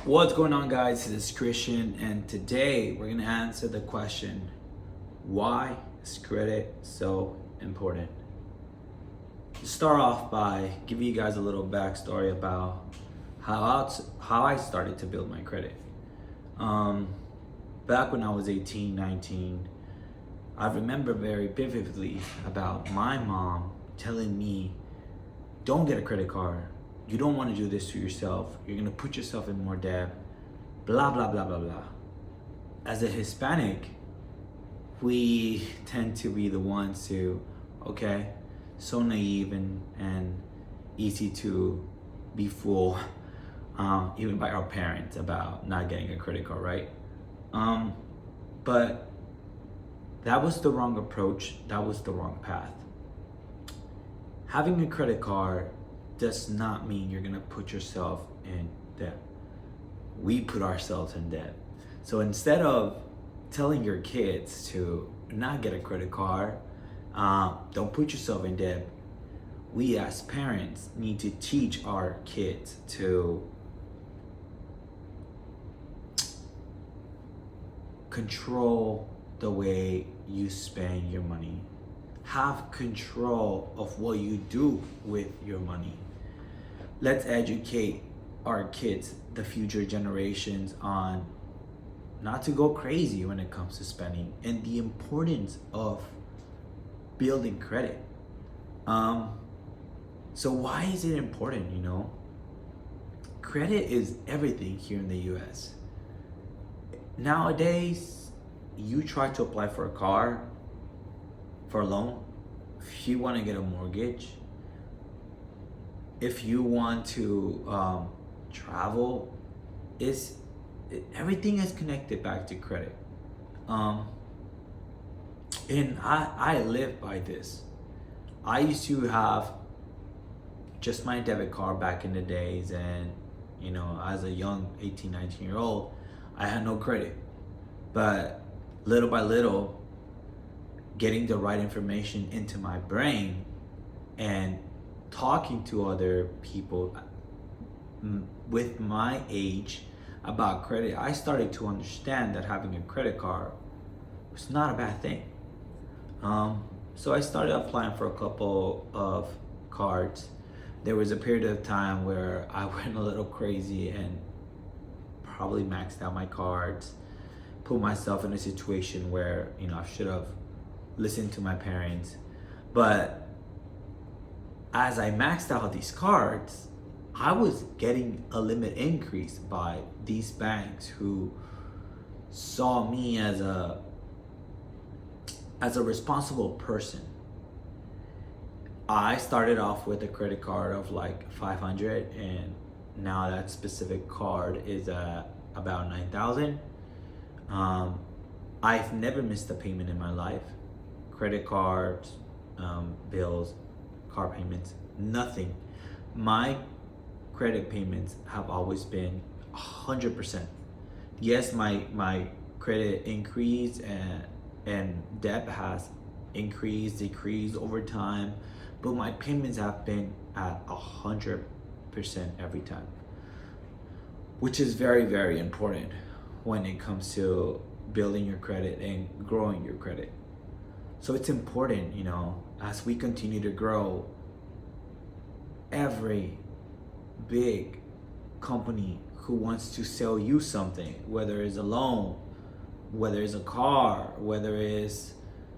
What's going on, guys? This is Christian, and today we're gonna answer the question, why is credit so important? To start off by giving you guys a little backstory about how I started to build my credit. Um, Back when I was 18, 19, I remember very vividly about my mom telling me, don't get a credit card. You don't want to do this to yourself. You're going to put yourself in more debt. Blah, blah, blah, blah, blah. As a Hispanic, we tend to be the ones who, okay, so naive and easy to be fooled, even by our parents about not getting a credit card, right? But that was the wrong approach. That was the wrong path. Having a credit card does not mean you're gonna put yourself in debt. We put ourselves in debt. So instead of telling your kids to not get a credit card, don't put yourself in debt, we as parents need to teach our kids to control the way you spend your money. Have control of what you do with your money. Let's educate our kids, the future generations, on not to go crazy when it comes to spending and the importance of building credit. So why is it important, Credit is everything here in the US. Nowadays, you try to apply for a car, for a loan, if you want to get a mortgage, if you want to travel, everything is connected back to credit. And I live by this. I used to have just my debit card back in the days, and as a young 18, 19-year-old, I had no credit. But little by little, getting the right information into my brain and talking to other people with my age about credit, I started to understand that having a credit card was not a bad thing. So I started applying for a couple of cards. There was a period of time where I went a little crazy and probably maxed out my cards, put myself in a situation where I should have listened to my parents. But as I maxed out these cards, I was getting a limit increase by these banks who saw me as a responsible person. I started off with a credit card of like 500, and now that specific card is about 9,000. I've never missed a payment in my life. Credit cards, bills, car payments, nothing. My credit payments have always been 100%. Yes, my credit increased and debt has increased, decreased over time, but my payments have been at 100% every time, which is very, very important when it comes to building your credit and growing your credit. So it's important, as we continue to grow, every big company who wants to sell you something, whether it's a loan, whether it's a car, whether it's,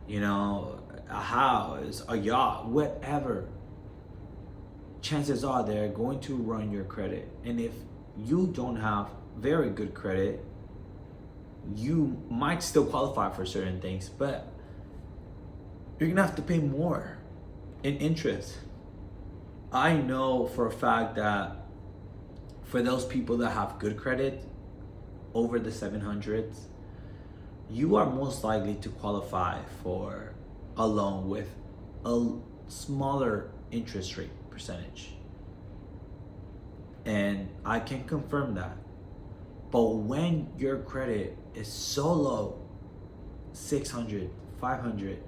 a house, a yacht, whatever, chances are they're going to run your credit. And if you don't have very good credit, you might still qualify for certain things, but you're gonna have to pay more in interest. I know for a fact that for those people that have good credit over the 700s, you are most likely to qualify for a loan with a smaller interest rate percentage. And I can confirm that. But when your credit is so low, 600, 500,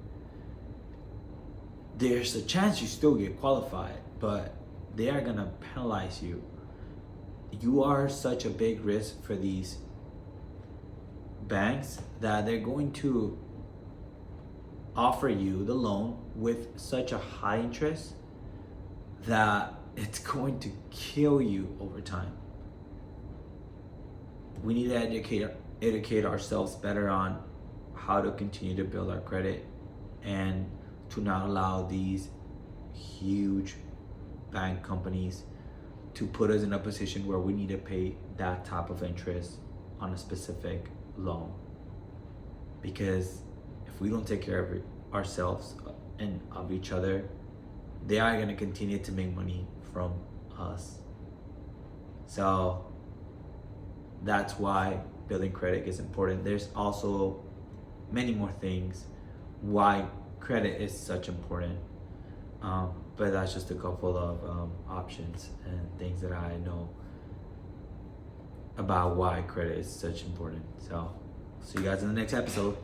there's a chance you still get qualified, but they are gonna penalize you you are such a big risk for these banks that they're going to offer you the loan with such a high interest that it's going to kill you over time. We need to educate ourselves better on how to continue to build our credit and to not allow these huge bank companies to put us in a position where we need to pay that type of interest on a specific loan. Because if we don't take care of ourselves and of each other, they are going to continue to make money from us. So that's why building credit is important. There's also many more things why credit is such important. But that's just a couple of options and things that I know about why credit is such important. So see you guys in the next episode.